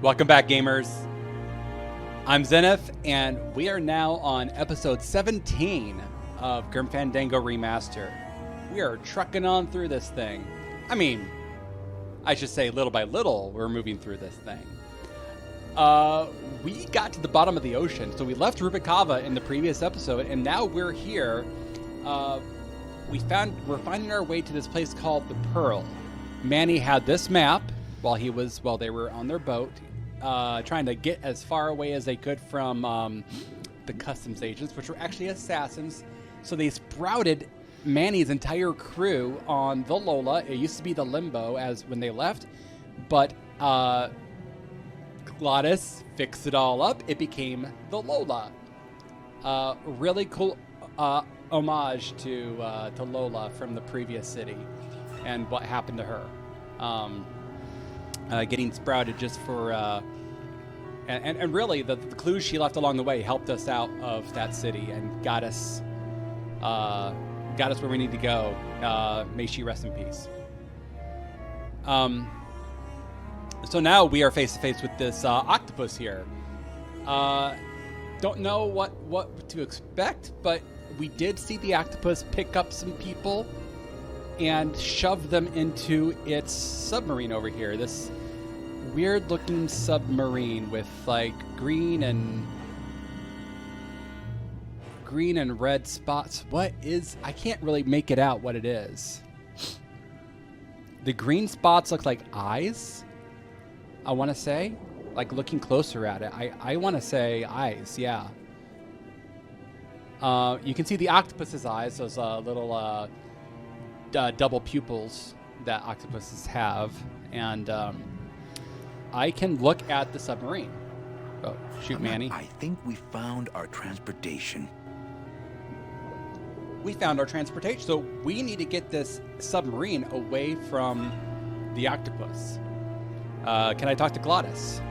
Welcome back, gamers. I'm Zenef, and we are now on episode 17 of Grim Fandango Remastered. We are trucking on through this thing. I mean, I should say little by little, we're moving through this thing. We got to the bottom of the ocean, so we left Rubikava in the previous episode, and now we're here. We're finding our way to this place called the Pearl. Manny had this map while they were on their boat, trying to get as far away as they could from the customs agents, which were actually assassins. So they sprouted Manny's entire crew on the Lola. It used to be the Limbo as when they left, but Glottis fixed it all up. It became the Lola. Really cool homage to Lola from the previous city and what happened to her. Getting sprouted just for and really the clues she left along the way helped us out of that city and got us where we need to go. May she rest in peace. So now we are face to face with this octopus here. Don't know what to expect, but we did see the octopus pick up some people and shove them into its submarine over here. This weird looking submarine with like green and red spots. I can't really make it out what it is. The green spots look like eyes, I want to say. Like looking closer at it, I want to say eyes, yeah. You can see the octopus's eyes, those little double pupils that octopuses have, and I can look at the submarine. Oh, shoot, Manny. I think we found our transportation. We found our transportation, so we need to get this submarine away from the octopus. Can I talk to Glottis?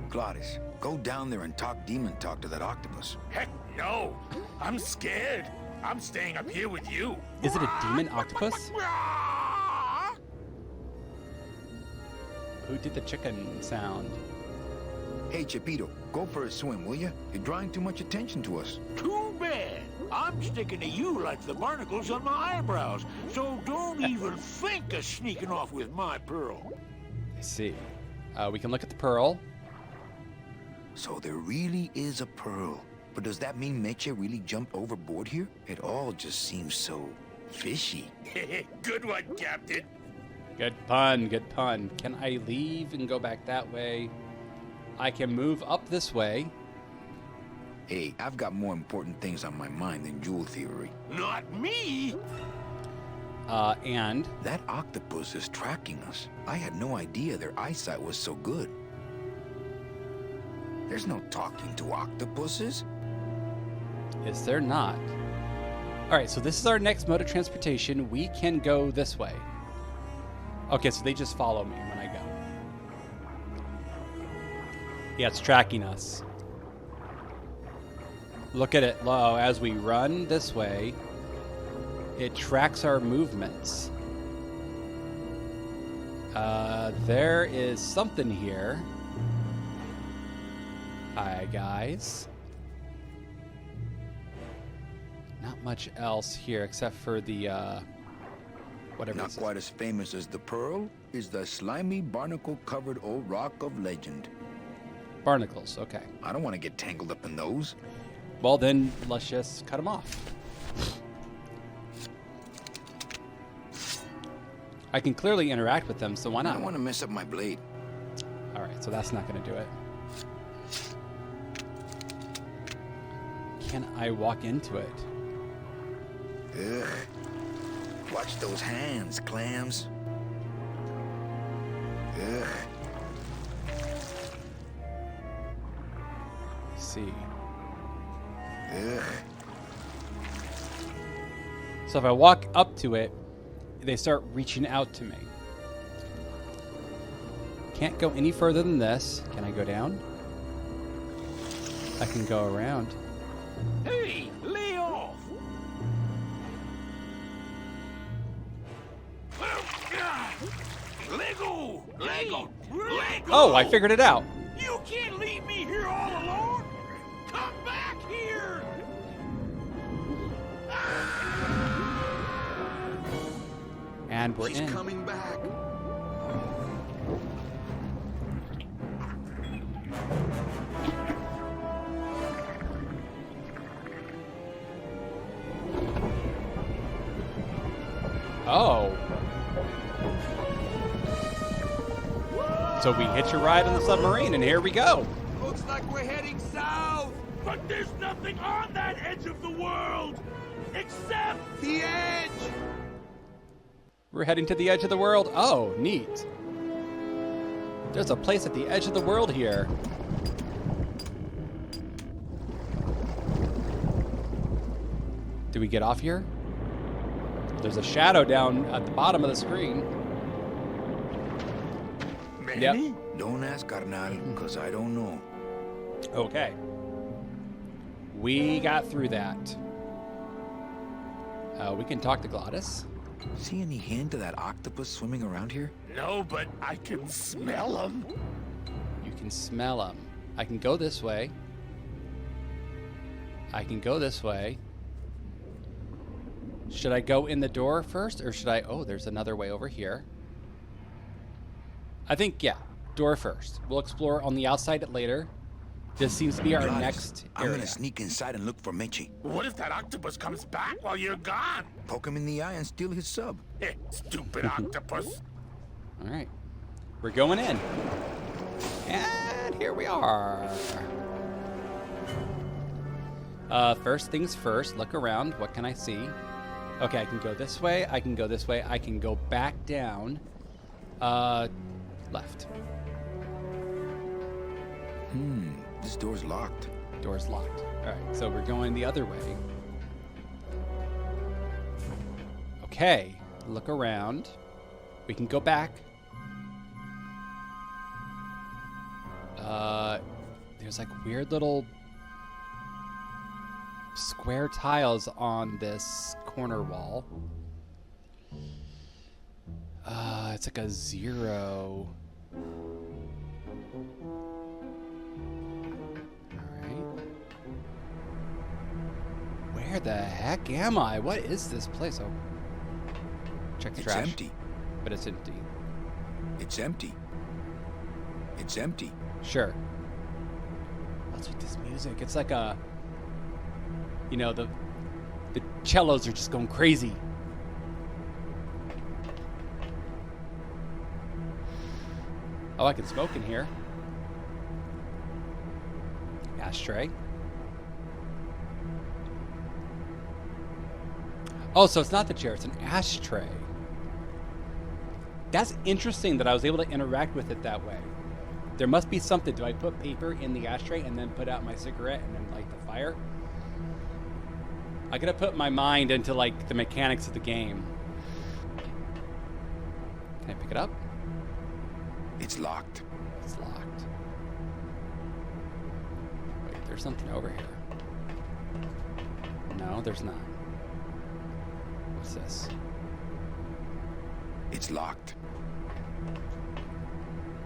Glottis, go down there and talk demon talk to that octopus. Heck no! I'm scared. I'm staying up here with you. Is it a demon octopus? Who did the chicken sound? Hey, Chapito, go for a swim, will you? You're drawing too much attention to us. Too bad. I'm sticking to you like the barnacles on my eyebrows, so don't even think of sneaking off with my pearl. I see. We can look at the pearl. So there really is a pearl. But does that mean Meche really jumped overboard here? It all just seems so fishy. Good one, Captain. Good pun, good pun. Can I leave and go back that way? I can move up this way. Hey, I've got more important things on my mind than jewel theory. Not me! And? That octopus is tracking us. I had no idea their eyesight was so good. There's no talking to octopuses. Is there not? Alright, so this is our next mode of transportation. We can go this way. Okay, so they just follow me when I go. Yeah, it's tracking us. Look at it low. As we run this way, it tracks our movements. There is something here. Hi, guys. Not much else here except for the, whatever. Not quite as famous as the pearl is the slimy barnacle-covered old rock of legend. Barnacles, okay. I don't want to get tangled up in those. Well, then let's just cut them off. I can clearly interact with them, so why I not? don't want to mess up my blade. All right, so that's not going to do it. Can I walk into it? Ugh. Watch those hands, clams. Ugh. See. Ugh. So if I walk up to it, they start reaching out to me. Can't go any further than this. Can I go down? I can go around. Hey, lay off! Lego! Lego! Let go! Oh, I figured it out. You can't leave me here all alone! Come back here! And we're He's in. coming back. Oh. So we hitch a ride on the submarine, and here we go. Looks like we're heading south. But there's nothing on that edge of the world! Except... The edge. We're heading to the edge of the world. Oh, neat. There's a place at the edge of the world here. Do we get off here? There's a shadow down at the bottom of the screen. Manny? Yep. Don't ask, carnal, because I don't know. Okay. We got through that. We can talk to Glottis. See any hint of that octopus swimming around here? No, but I can smell him. You can smell him. I can go this way. I can go this way. Should I go in the door first, or should I... Oh, there's another way over here. I think, yeah, door first. We'll explore on the outside later. This seems to be our Glottis, next I'm area. gonna sneak inside and look for Meche. What if that octopus comes back while you're gone? Poke him in the eye and steal his sub. Stupid octopus. All right. We're going in. And here we are. First things first, look around. What can I see? Okay, I can go this way. I can go this way. I can go back down. Left. This door's locked. Door's locked. All right, so we're going the other way. Okay, look around. We can go back. There's like weird little square tiles on this corner wall. It's like a 0. Where the heck am I? What is this place? Oh, check the It's trash. empty. But it's empty. It's empty. It's empty. Sure. What's with this music? It's like a, you know, the cellos are just going crazy. Oh, I can smoke in here. Ashtray. Oh, so it's not the chair, it's an ashtray. That's interesting that I was able to interact with it that way. There must be something. Do I put paper in the ashtray and then put out my cigarette and then light the fire? I gotta put my mind into like the mechanics of the game. Can I pick it up? It's locked. It's locked. Wait, there's something over here. No, there's not. What's this? It's locked.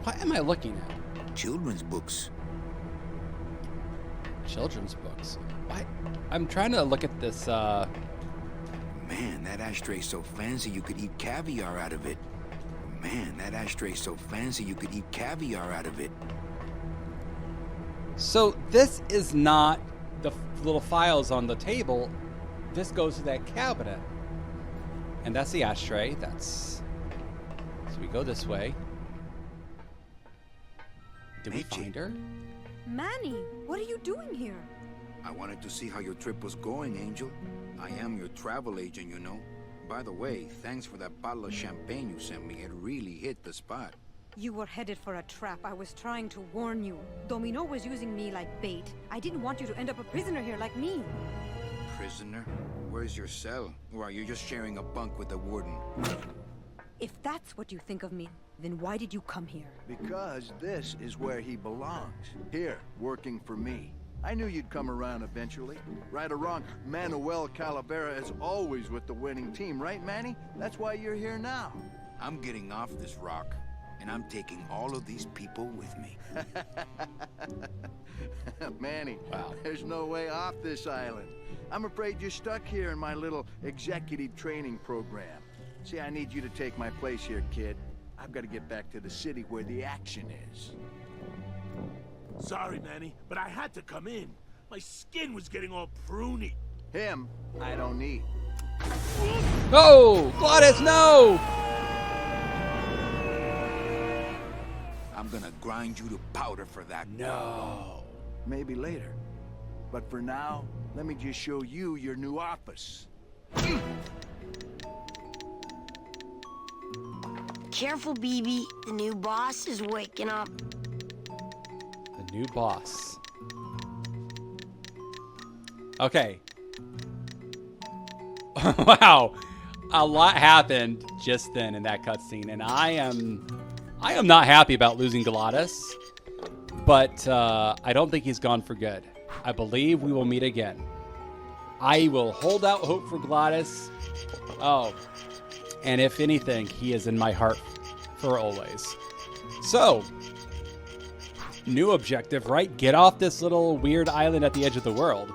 What am I looking at? Children's books. Children's books. What? I'm trying to look at this, Man, that ashtray's so fancy you could eat caviar out of it. Man, that ashtray's so fancy you could eat caviar out of it. So this is not the little files on the table. This goes to that cabinet. And that's the ashtray. That's... So we go this way. Did we Meche. find her? Manny, what are you doing here? I wanted to see how your trip was going, Angel. I am your travel agent, you know. By the way, thanks for that bottle of champagne you sent me. It really hit the spot. You were headed for a trap. I was trying to warn you. Domino was using me like bait. I didn't want you to end up a prisoner here like me. Prisoner? Where's your cell? Or are you just sharing a bunk with the warden? If that's what you think of me, then why did you come here? Because this is where he belongs. Here, working for me. I knew you'd come around eventually. Right or wrong, Manuel Calavera is always with the winning team, right, Manny? That's why you're here now. I'm getting off this rock. and I'm taking all of these people with me. Manny, Wow. there's no way off this island. I'm afraid you're stuck here in my little executive training program. See, I need you to take my place here, kid. I've got to get back to the city where the action is. Sorry, Manny, but I had to come in. My skin was getting all pruny. Him, I don't need. Oh, Glottis, no! I'm gonna grind you to powder for that. No. Maybe later. But for now, let me just show you your new office. Careful, BB. The new boss is waking up. The new boss. Okay. Wow. A lot happened just then in that cutscene, and I am not happy about losing Glottis, but I don't think he's gone for good. I believe we will meet again. I will hold out hope for Glottis. Oh, and if anything, he is in my heart for always. So, new objective, right? Get off this little weird island at the edge of the world.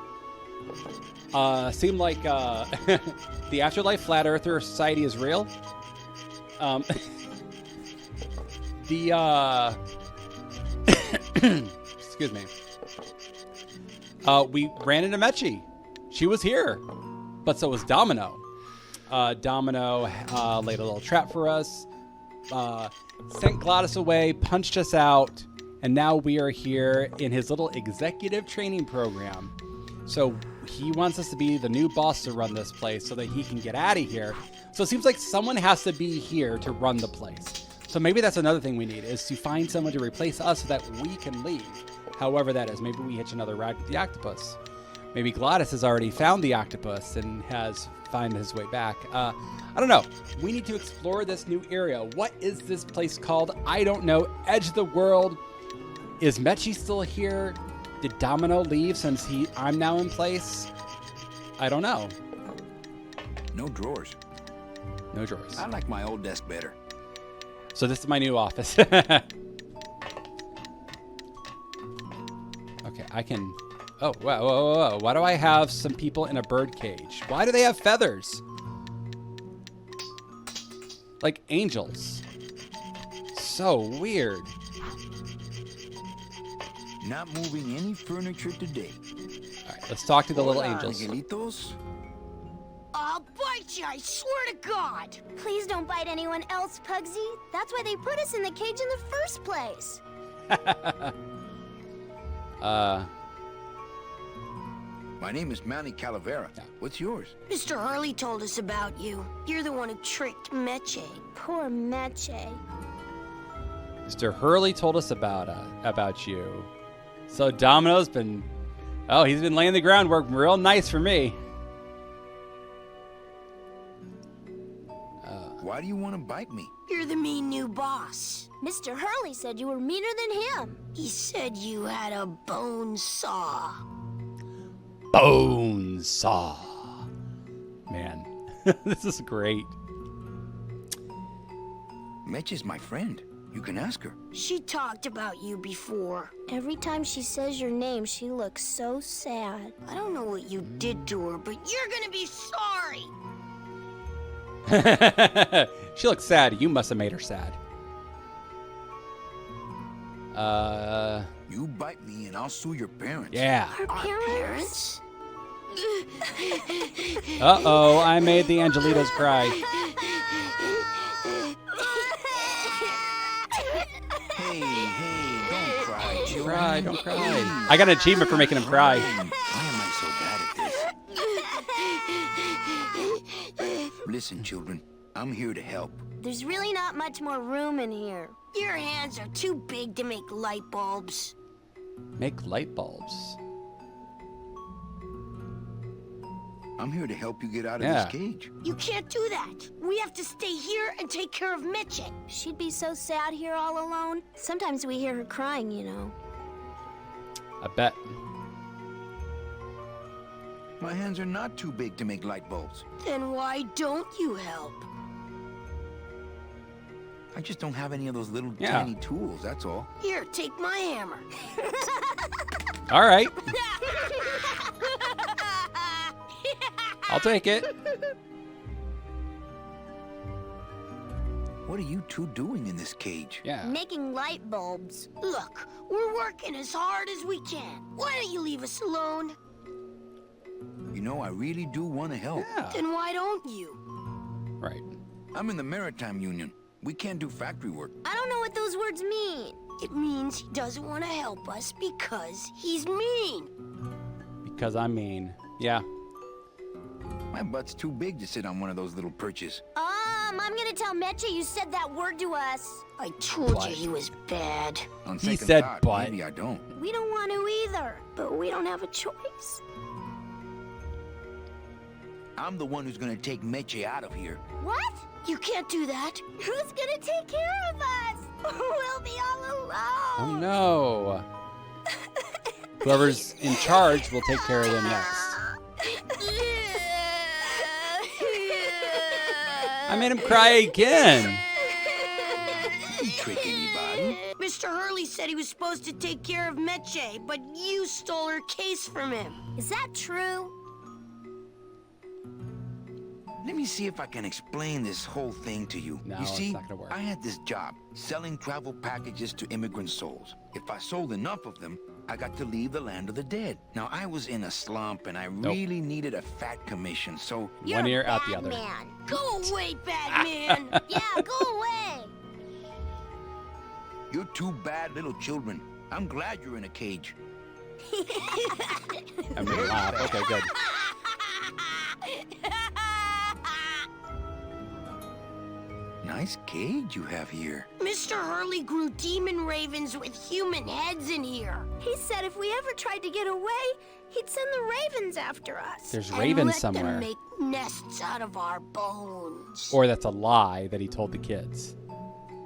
Seemed like the Afterlife Flat Earther Society is real. Excuse me. We ran into Meche. She was here, but so was Domino. Domino laid a little trap for us, sent Glottis away, punched us out, and now we are here in his little executive training program. So he wants us to be the new boss to run this place so that he can get out of here. So it seems like someone has to be here to run the place. So maybe that's another thing we need, is to find someone to replace us so that we can leave. However that is. Maybe we hitch another ride with the octopus. Maybe Glottis has already found the octopus and has found his way back. I don't know. We need to explore this new area. What is this place called? I don't know. Edge of the world. Is Meche still here? Did Domino leave since I'm now in place? I don't know. No drawers. No drawers. I like my old desk better. So this is my new office. Okay, I can... Oh, whoa, whoa, whoa. Why do I have some people in a bird cage? Why do they have feathers? Like angels. So weird. Not moving any furniture today. All right, let's talk to the little Hola, angels. angelitos. I'll bite you, I swear to God. Please don't bite anyone else, Pugsy. That's why they put us in the cage in the first place. My name is Manny Calavera. What's yours? Mr. Hurley told us about you. You're the one who tricked Meche. Poor Meche. Mr. Hurley told us about you. So Domino's been... Oh, he's been laying the groundwork real nice for me. Why do you want to bite me? You're the mean new boss. Mr. Hurley said you were meaner than him. He said you had a bone saw. Bone saw. Man, this is great. Meche's my friend. You can ask her. She talked about you before. Every time she says your name, she looks so sad. I don't know what you did to her, but you're gonna be sorry. She looks sad. You must have made her sad. You bite me and I'll sue your parents. Yeah. Our parents? Uh-oh, I made the Angelitos cry. Hey, don't cry, children. Don't cry. I got an achievement for making him cry. Why am I so bad at this? Listen, children. I'm here to help. There's really not much more room in here. Your hands are too big to make light bulbs. Make light bulbs. I'm here to help you get out of Yeah. this cage. You can't do that. We have to stay here and take care of Meche. She'd be so sad here all alone. Sometimes we hear her crying, you know. I bet. My hands are not too big to make light bulbs. Then why don't you help? I just don't have any of those little Yeah. tiny tools, that's all. Here, take my hammer. All right. I'll take it. What are you two doing in this cage? Yeah. Making light bulbs. Look, we're working as hard as we can. Why don't you leave us alone? You know, I really do want to help. Yeah. Then why don't you? Right. I'm in the Maritime Union. We can't do factory work. I don't know what those words mean. It means he doesn't want to help us because he's mean. Because I'm mean. Yeah. My butt's too big to sit on one of those little perches. I'm gonna tell Meche you said that word to us. I told What? you he was bad. On He second said thought, butt. maybe I don't. We don't want to either. But we don't have a choice. I'm the one who's gonna take Meche out of here. What? You can't do that. Who's gonna take care of us? We'll be all alone. Oh no. Whoever's in charge will take care of them next. I made him cry again. You trick anybody? Mr. Hurley said he was supposed to take care of Meche, but you stole her case from him. Is that true? Let me see if I can explain this whole thing to you. No, you it's see, not gonna work. I had this job, selling travel packages to immigrant souls. If I sold enough of them, I got to leave the land of the dead. Now, I was in a slump, and I really needed a fat commission, so... You're One ear a out the bad other. Man. Go away, Batman. Yeah, go away. You're two bad little children. I'm glad you're in a cage. I made him laugh. Okay, good. Nice cage you have here. Mr. Hurley grew demon ravens with human heads in here. He said if we ever tried to get away, he'd send the ravens after us. There's And ravens let somewhere. them make nests out of our bones. Or that's a lie that he told the kids.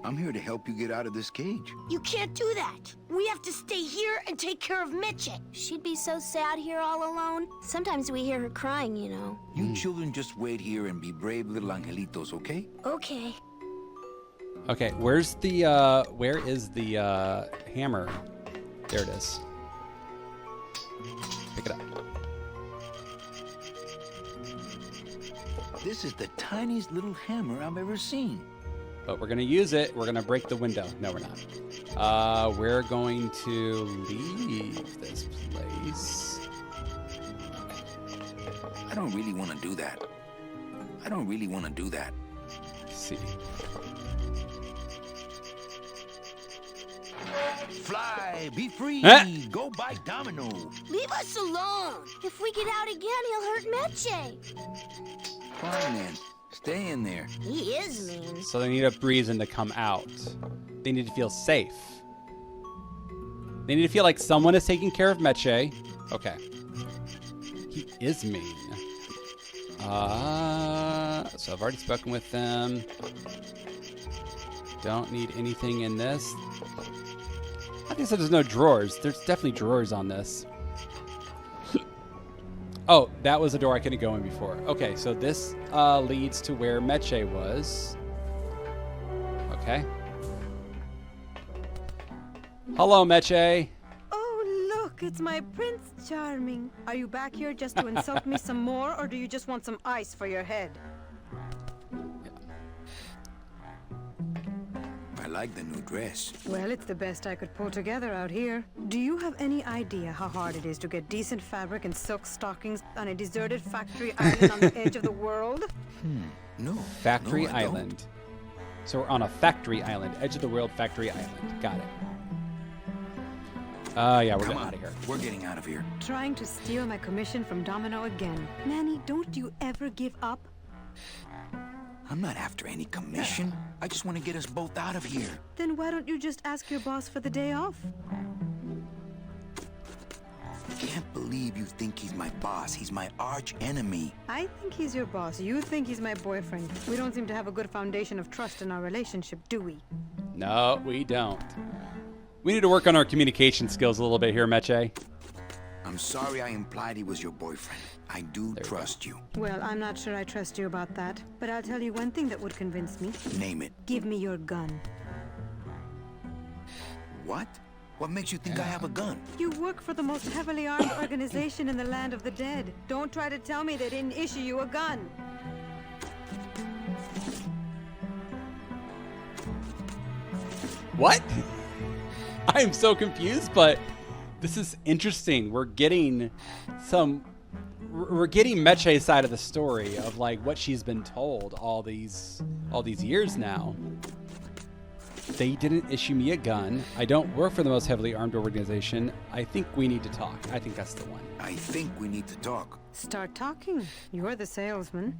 I'm here to help you get out of this cage. You can't do that. We have to stay here and take care of Meche. She'd be so sad here all alone. Sometimes we hear her crying, you know. You children just wait here and be brave little angelitos, okay? Okay. Okay, where is the hammer? There it is. Pick it up. This is the tiniest little hammer I've ever seen. But we're gonna use it. We're gonna break the window. No, we're not. We're going to leave this place. I don't really want to do that. Let's see. Fly, be free, go by Domino. Leave us alone. If we get out again, he'll hurt Meche. Fine then, stay in there. He is mean. So they need a reason to come out. They need to feel safe. They need to feel like someone is taking care of Meche. Okay. He is mean. So I've already spoken with them. Don't need anything in this. I think there's no drawers. There's definitely drawers on this. Oh, that was a door I couldn't go in before. Okay, so this leads to where Meche was. Okay. Hello, Meche. Oh, look, it's my Prince Charming. Are you back here just to insult me some more, or do you just want some ice for your head? I like the new dress. Well, it's the best I could pull together out here. Do you have any idea how hard it is to get decent fabric and silk stockings on a deserted factory island on the edge of the world? No. Factory no, I don't. Island. So we're on a factory island. Edge of the world factory island. Got it. Yeah, we're Come getting on, out of here. we're getting out of here. Trying to steal my commission from Domino again. Manny, don't you ever give up? I'm not after any commission. I just want to get us both out of here. Then why don't you just ask your boss for the day off? Can't believe you think he's my boss. He's my arch enemy. I think he's your boss. You think he's my boyfriend. We don't seem to have a good foundation of trust in our relationship, do we? No, we don't. We need to work on our communication skills a little bit here, Meche. I'm sorry I implied he was your boyfriend. I do trust you. Well, I'm not sure I trust you about that. But I'll tell you one thing that would convince me. Name it. Give me your gun. What? What makes you think I have a gun? You work for the most heavily armed organization in the land of the dead. Don't try to tell me they didn't issue you a gun. What? I am so confused, but this is interesting. We're getting Meche's side of the story of like what she's been told all these years now. They didn't issue me a gun. I don't work for the most heavily armed organization. I think we need to talk. I think that's the one. I think we need to talk. Start talking. You're the salesman.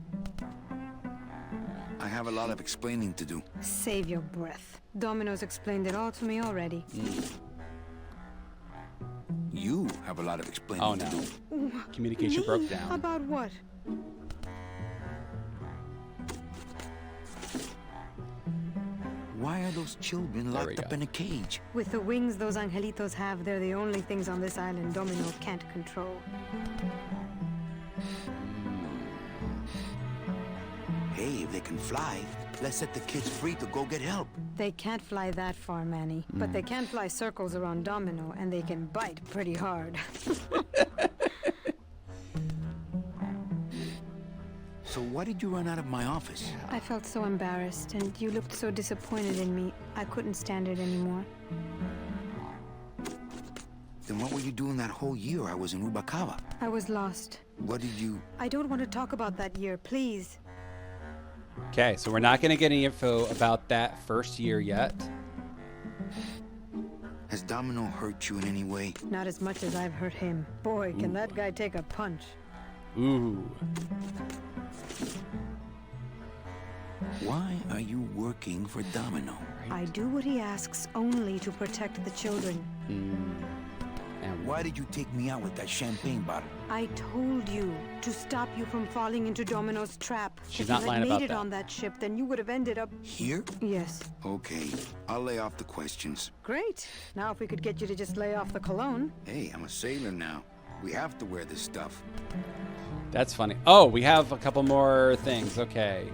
I have a lot of explaining to do. Save your breath. Domino's explained it all to me already. You have a lot of explaining to do. Communication broke down. About what? Why are those children locked up in a cage? With the wings those angelitos have, they're the only things on this island Domino can't control. Hey, if they can fly, let's set the kids free to go get help. They can't fly that far, Manny. But they can fly circles around Domino, and they can bite pretty hard. So why did you run out of my office? I felt so embarrassed, and you looked so disappointed in me. I couldn't stand it anymore. Then what were you doing that whole year I was in Rubacava? I was lost. What did you... I don't want to talk about that year, please. Okay, so we're not going to get any info about that first year yet. Has Domino hurt you in any way? Not as much as I've hurt him. Boy, can that guy take a punch. Ooh. Why are you working for Domino? I do what he asks only to protect the children. And why did you take me out with that champagne bottle? I told you to stop you from falling into Domino's trap. She's if not you lying had about made it that. on that ship, then you would have ended up... Here? Yes. Okay, I'll lay off the questions. Great. Now if we could get you to just lay off the cologne. Hey, I'm a sailor now. We have to wear this stuff. That's funny. Oh, we have a couple more things. Okay.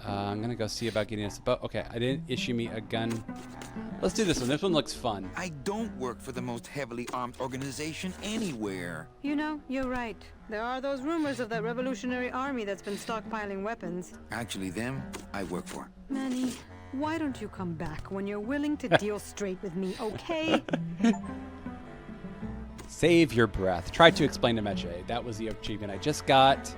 I'm going to go see about getting us a boat. Okay, I didn't issue me a gun. Let's do this one. This one looks fun. I don't work for the most heavily armed organization anywhere. You know, you're right. There are those rumors of that revolutionary army that's been stockpiling weapons. Actually, them, I work for. Manny, why don't you come back when you're willing to deal straight with me, okay? Save your breath. Try to explain to Meche. That was the achievement I just got.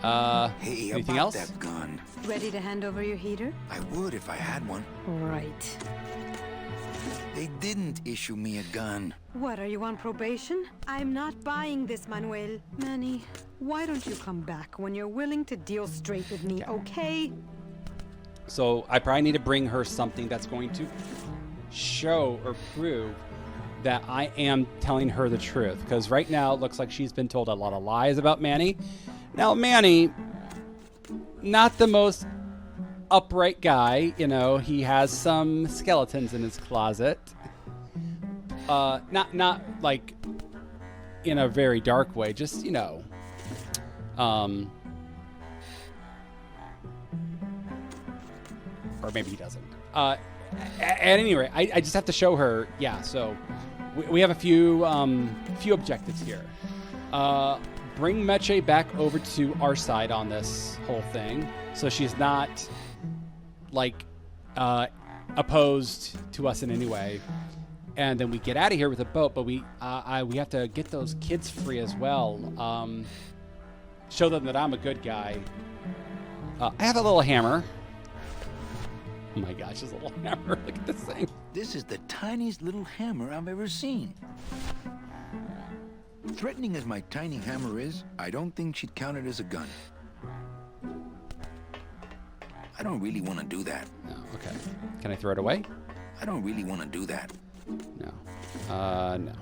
Hey, anything about else? that gun. Ready to hand over your heater? I would if I had one. Right. They didn't issue me a gun. What, are you on probation? I'm not buying this, Manuel. Manny, why don't you come back when you're willing to deal straight with me, okay? So I probably need to bring her something that's going to show or prove that I am telling her the truth. Because right now it looks like she's been told a lot of lies about Manny. Now, Manny, not the most upright guy. You know, he has some skeletons in his closet. Not like in a very dark way. Just, you know. Or maybe he doesn't. At any rate, I just have to show her. Yeah, so we have a few objectives here. Bring Meche back over to our side on this whole thing, so she's not like opposed to us in any way. And then we get out of here with a boat, but we have to get those kids free as well. Show them that I'm a good guy. I have a little hammer. Oh my gosh, there's a little hammer. Look at this thing. This is the tiniest little hammer I've ever seen. Threatening as my tiny hammer is, I don't think she'd count it as a gun. I don't really want to do that. No, okay. Can I throw it away? I don't really want to do that. No. No.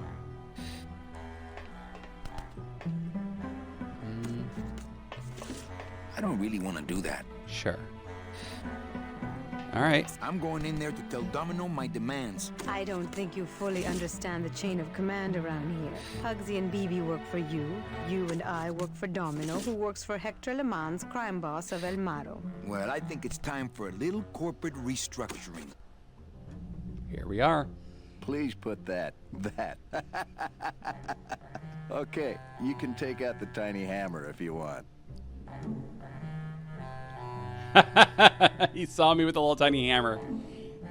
I don't really want to do that. Sure. All right. I'm going in there to tell Domino my demands. I don't think you fully understand the chain of command around here. Pugsy and BB work for you. You and I work for Domino, who works for Hector Le Mans, crime boss of El Maro. Well, I think it's time for a little corporate restructuring. Here we are. Please put that. Okay, you can take out the tiny hammer if you want. He saw me with a little tiny hammer.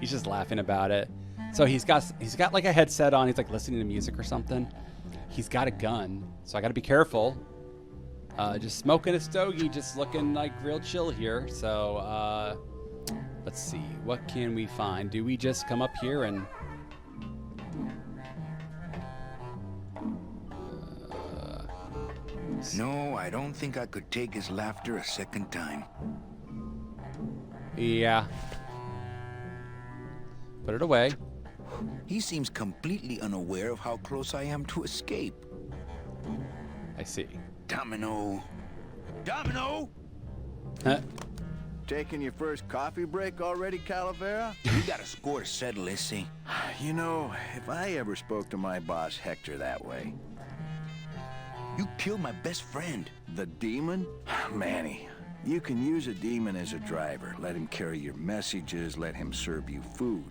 He's just laughing about it. So he's got like a headset on. He's like listening to music or something. He's got a gun, so I got to be careful. Just smoking a stogie, just looking like real chill here. So let's see, what can we find? Do we just come up here and? No, I don't think I could take his laughter a second time. Yeah. Put it away. He seems completely unaware of how close I am to escape. I see. Domino! Domino! Huh? Taking your first coffee break already, Calavera? We got a score to settle, Issy. You know, if I ever spoke to my boss Hector that way. You killed my best friend. The demon? Manny, you can use a demon as a driver. Let him carry your messages, let him serve you food.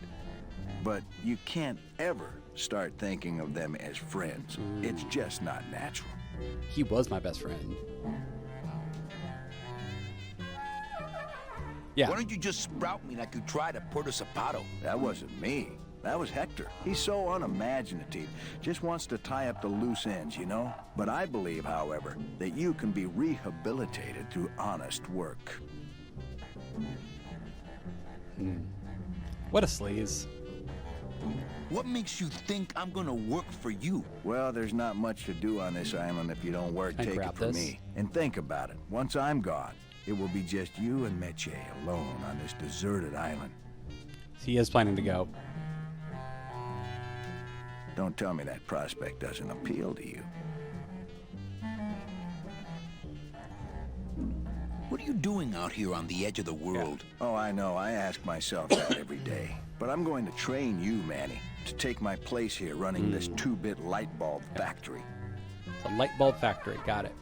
But you can't ever start thinking of them as friends. It's just not natural. He was my best friend. Yeah. Why don't you just sprout me like you tried at Puerto Zapato? That wasn't me. That was Hector. He's so unimaginative. Just wants to tie up the loose ends, you know? But I believe, however, that you can be rehabilitated through honest work. What a sleaze. What makes you think I'm gonna work for you? Well, there's not much to do on this island if you don't work. I Take grab it from this. me. And think about it. Once I'm gone, it will be just you and Meche alone on this deserted island. He is planning to go. Don't tell me that prospect doesn't appeal to you. What are you doing out here on the edge of the world? Oh, I know. I ask myself that every day. But I'm going to train you, Manny, to take my place here running this 2-bit light bulb factory. It's a light bulb factory. Got it.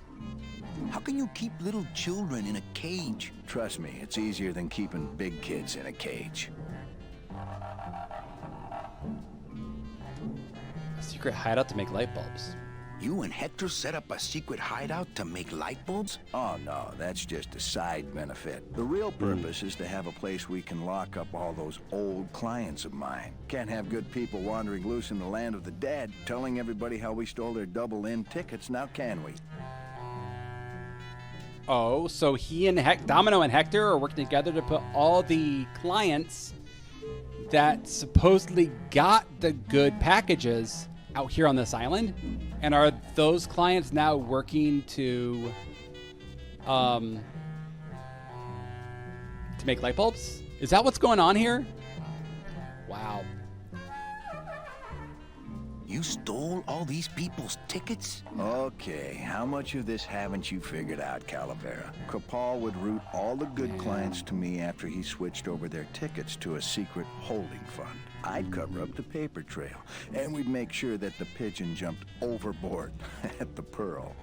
How can you keep little children in a cage? Trust me, it's easier than keeping big kids in a cage. A secret hideout to make light bulbs. You and Hector set up a secret hideout to make light bulbs? Oh, no, that's just a side benefit. The real purpose is to have a place we can lock up all those old clients of mine. Can't have good people wandering loose in the land of the dead, telling everybody how we stole their double-in tickets, now can we? Oh, so he and Domino and Hector are working together to put all the clients that supposedly got the good packages out here on this island? And are those clients now working to make light bulbs? Is that what's going on here? Wow. You stole all these people's tickets? Okay, how much of this haven't you figured out, Calavera? Capal would route all the good clients to me after he switched over their tickets to a secret holding fund. I'd cover up the paper trail, and we'd make sure that the pigeon jumped overboard at the Pearl.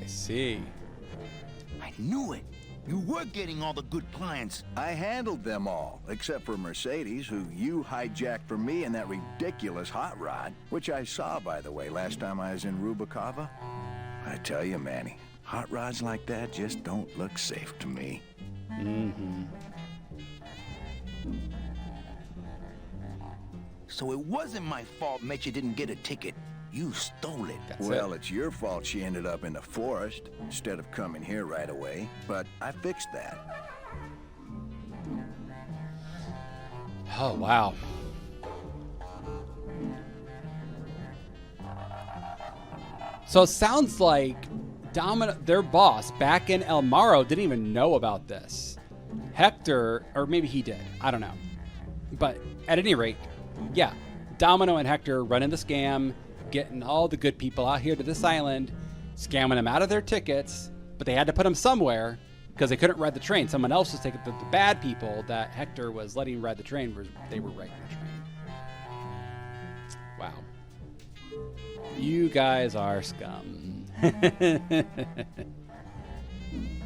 I see. I knew it. You were getting all the good clients. I handled them all, except for Mercedes, who you hijacked from me in that ridiculous hot rod, which I saw, by the way, last time I was in Rubicava. I tell you, Manny, hot rods like that just don't look safe to me. Mm-hmm. So it wasn't my fault Meche didn't get a ticket. You stole it. Well, it's your fault she ended up in the forest instead of coming here right away, but I fixed that. Oh, wow. So it sounds like Domino, their boss back in El Maro, didn't even know about this. Hector, or maybe he did, I don't know. But at any rate, yeah, Domino and Hector running the scam, getting all the good people out here to this island, scamming them out of their tickets, but they had to put them somewhere, because they couldn't ride the train. Someone else was taking the bad people that Hector was letting ride the train. They were riding the train. Wow. You guys are scum.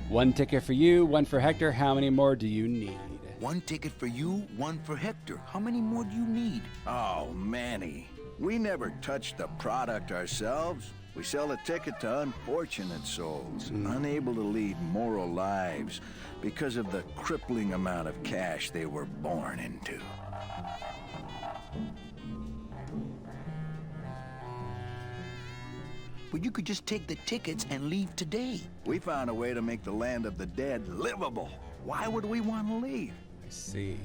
One ticket for you, one for Hector. How many more do you need? One ticket for you, one for Hector. How many more do you need? Oh, Manny. We never touch the product ourselves. We sell a ticket to unfortunate souls, unable to lead moral lives because of the crippling amount of cash they were born into. But you could just take the tickets and leave today. We found a way to make the land of the dead livable. Why would we want to leave? I see.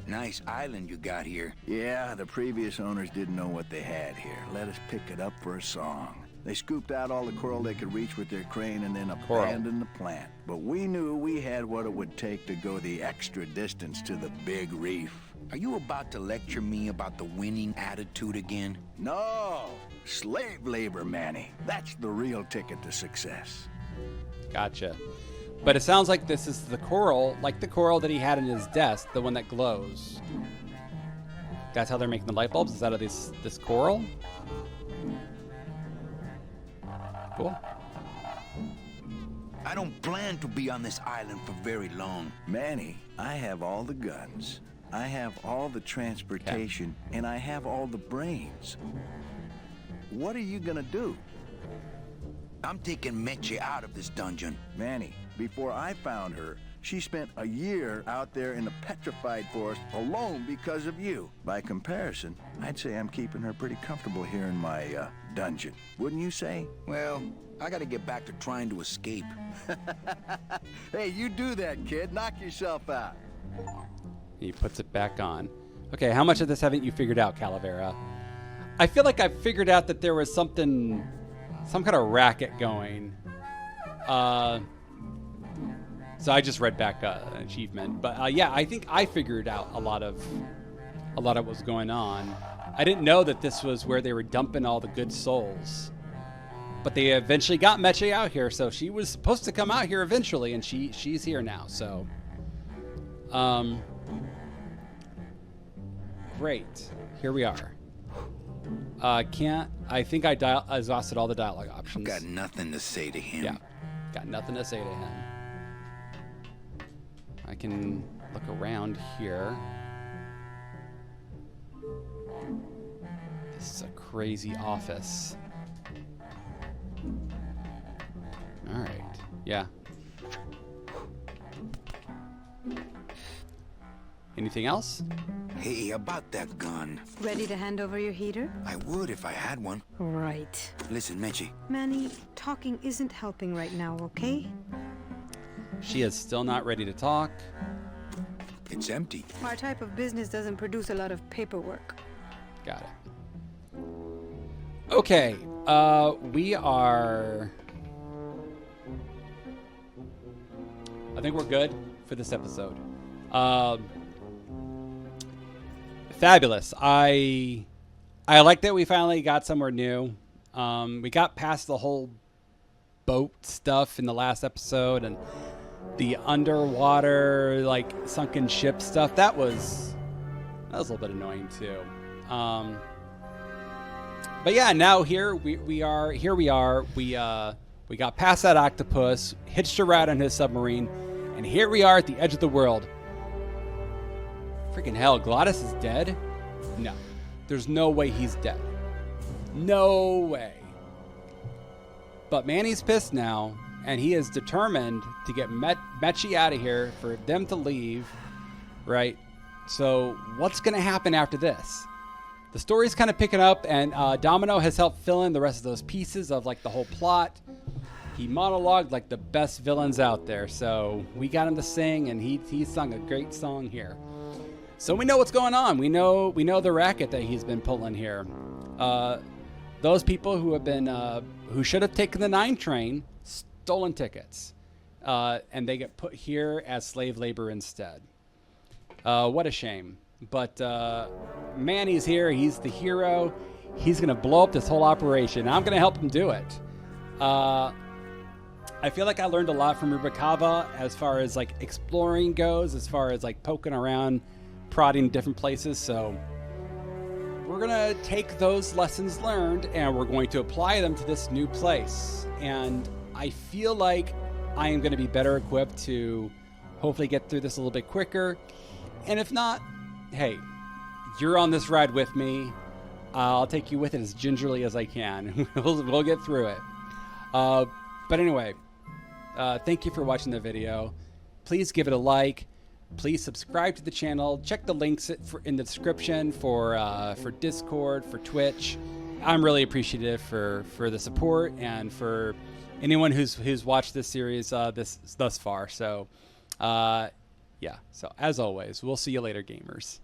Nice island you got here. Yeah, the previous owners didn't know what they had here. Let us pick it up for a song. They scooped out all the coral they could reach with their crane and then abandoned the plant. But we knew we had what it would take to go the extra distance to the big reef. Are you about to lecture me about the winning attitude again? No! Slave labor, Manny. That's the real ticket to success. Gotcha. But it sounds like this is the coral, like the coral that he had in his desk, the one that glows. That's how they're making the light bulbs? Is out of this coral? Cool. I don't plan to be on this island for very long. Manny, I have all the guns. I have all the transportation, and I have all the brains. What are you gonna do? I'm taking Meche out of this dungeon. Manny, before I found her, she spent a year out there in the petrified forest alone because of you. By comparison, I'd say I'm keeping her pretty comfortable here in my dungeon. Wouldn't you say? Well, I gotta get back to trying to escape. Hey, you do that, kid. Knock yourself out. He puts it back on. Okay, how much of this haven't you figured out, Calavera? I feel like I've figured out that there was some kind of racket going. So I just read back an achievement, but yeah, I think I figured out a lot of what's going on. I didn't know that this was where they were dumping all the good souls, but they eventually got Meche out here. So she was supposed to come out here eventually, and she's here now. So, great. Here we are. I think I exhausted all the dialogue options. Got nothing to say to him. Yeah, got nothing to say to him. I can look around here. This is a crazy office. All right. Yeah. Anything else? Hey, about that gun. Ready to hand over your heater? I would if I had one. Right. Listen, Meche. Manny, talking isn't helping right now, okay? She is still not ready to talk. It's empty. Our type of business doesn't produce a lot of paperwork. Got it. Okay, we are... I think we're good for this episode. Fabulous. I like that we finally got somewhere new. We got past the whole boat stuff in the last episode and the underwater, like, sunken ship stuff. That was a little bit annoying too. But yeah, now here we are. We got past that octopus, hitched a ride on his submarine, and here we are at the edge of the world. Freaking hell, Glottis is dead? No. There's no way he's dead. No way. But Manny's pissed now, and he is determined to get Meche out of here, for them to leave, right? So what's going to happen after this? The story's kind of picking up, and Domino has helped fill in the rest of those pieces of, like, the whole plot. He monologued like the best villains out there, so we got him to sing, and he sung a great song here. So we know what's going on. We know the racket that he's been pulling here. Those people who have been who should have taken the 9 train, stolen tickets, and they get put here as slave labor instead. What a shame. But Manny's here. He's the hero. He's gonna blow up this whole operation. I'm gonna help him do it. I feel like I learned a lot from Rubikava as far as like exploring goes, as far as like poking around, prodding different places. So we're gonna take those lessons learned and we're going to apply them to this new place. And I feel like I am going to be better equipped to hopefully get through this a little bit quicker. And if not, hey, you're on this ride with me. I'll take you with it as gingerly as I can. We'll get through it. But anyway, thank you for watching the video. Please give it a like. Please subscribe to the channel. Check the links in the description for Discord, for Twitch. I'm really appreciative for the support and for anyone who's watched this series thus far. So, yeah. So as always, we'll see you later, gamers.